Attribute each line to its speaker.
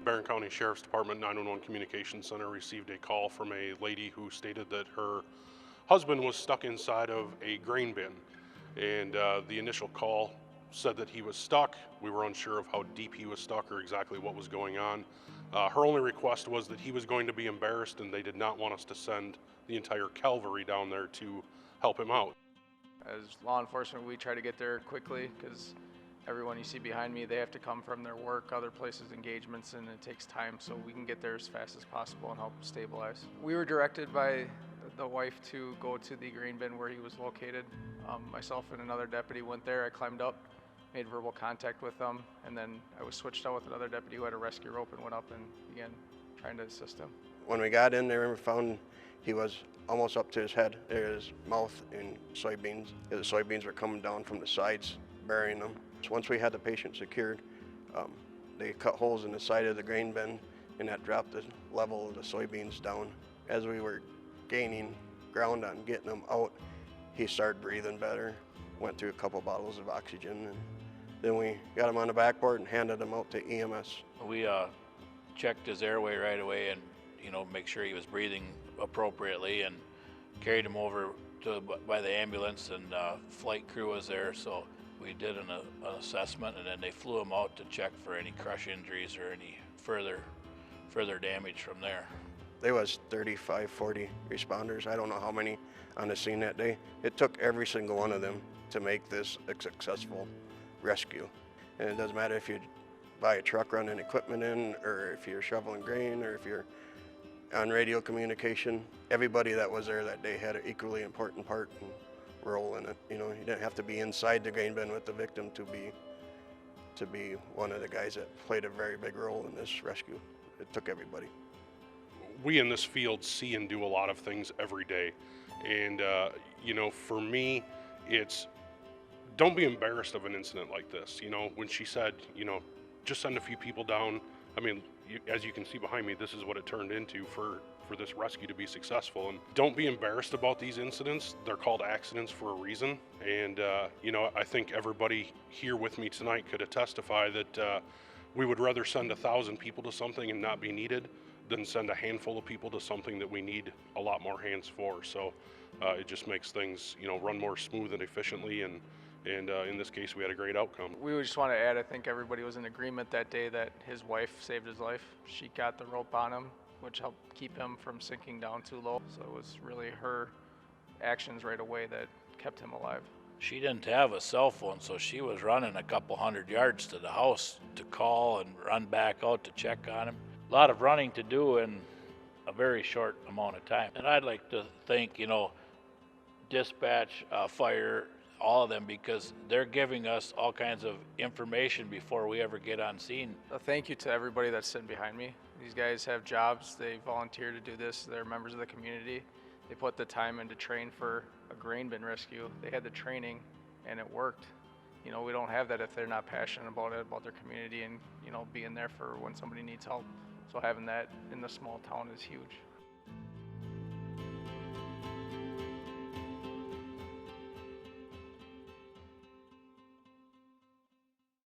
Speaker 1: Barron County Sheriff's Department 911 Communications Center received a call from a lady who stated that her husband was stuck inside of a grain bin. And the initial call said that he was stuck. We were unsure of how deep he was stuck or exactly what was going on. Her only request was that he was going to be embarrassed and they did not want us to send the entire cavalry down there to help him out.
Speaker 2: As law enforcement, we try to get there quickly because everyone you see behind me, they have to come from their work, other places, engagements, and it takes time, so we can get there as fast as possible and help stabilize. We were directed by the wife to go to the grain bin where he was located. Myself and another deputy went there. I climbed up, made verbal contact with them, and then I was switched out with another deputy who had a rescue rope and went up and began trying to assist him.
Speaker 3: When we got in there, we found he was almost up to his head. His mouth in soybeans. The soybeans were coming down from the sides, burying them. So once we had the patient secured, they cut holes in the side of the grain bin, and that dropped the level of the soybeans down. As we were gaining ground on getting him out, he started breathing better, went through a couple bottles of oxygen, and then we got him on the backboard and handed him out to EMS.
Speaker 4: We checked his airway right away and make sure he was breathing appropriately, and carried him over by the ambulance, and flight crew was there, so we did an assessment, and then they flew him out to check for any crush injuries or any further damage from there.
Speaker 3: There was 35, 40 responders. I don't know how many on the scene that day. It took every single one of them to make this a successful rescue. And it doesn't matter if you buy a truck running equipment in, or if you're shoveling grain, or if you're on radio communication. Everybody that was there that day had an equally important part and role in it. You didn't have to be inside the grain bin with the victim to be one of the guys that played a very big role in this rescue. It took everybody.
Speaker 1: We in this field see and do a lot of things every day. And, for me, it's don't be embarrassed of an incident like this. When she said, just send a few people down. I mean, as you can see behind me, this is what it turned into for this rescue to be successful. And don't be embarrassed about these incidents. They're called accidents for a reason. And, I think everybody here with me tonight could testify that we would rather send 1,000 people to something and not be needed than send a handful of people to something that we need a lot more hands for. So it just makes things, run more smooth and efficiently. And in this case, we had a great outcome.
Speaker 2: We just want to add, I think everybody was in agreement that day that his wife saved his life. She got the rope on him, which helped keep him from sinking down too low. So it was really her actions right away that kept him alive.
Speaker 4: She didn't have a cell phone, so she was running a couple 100 yards to the house to call and run back out to check on him. A lot of running to do in a very short amount of time. And I'd like to thank, dispatch, fire, all of them, because they're giving us all kinds of information before we ever get on scene.
Speaker 2: A thank you to everybody that's sitting behind me. These guys have jobs, they volunteer to do this, they're members of the community. They put the time in to train for a grain bin rescue. They had the training and it worked. We don't have that if they're not passionate about it, about their community, and being there for when somebody needs help. So having that in the small town is huge.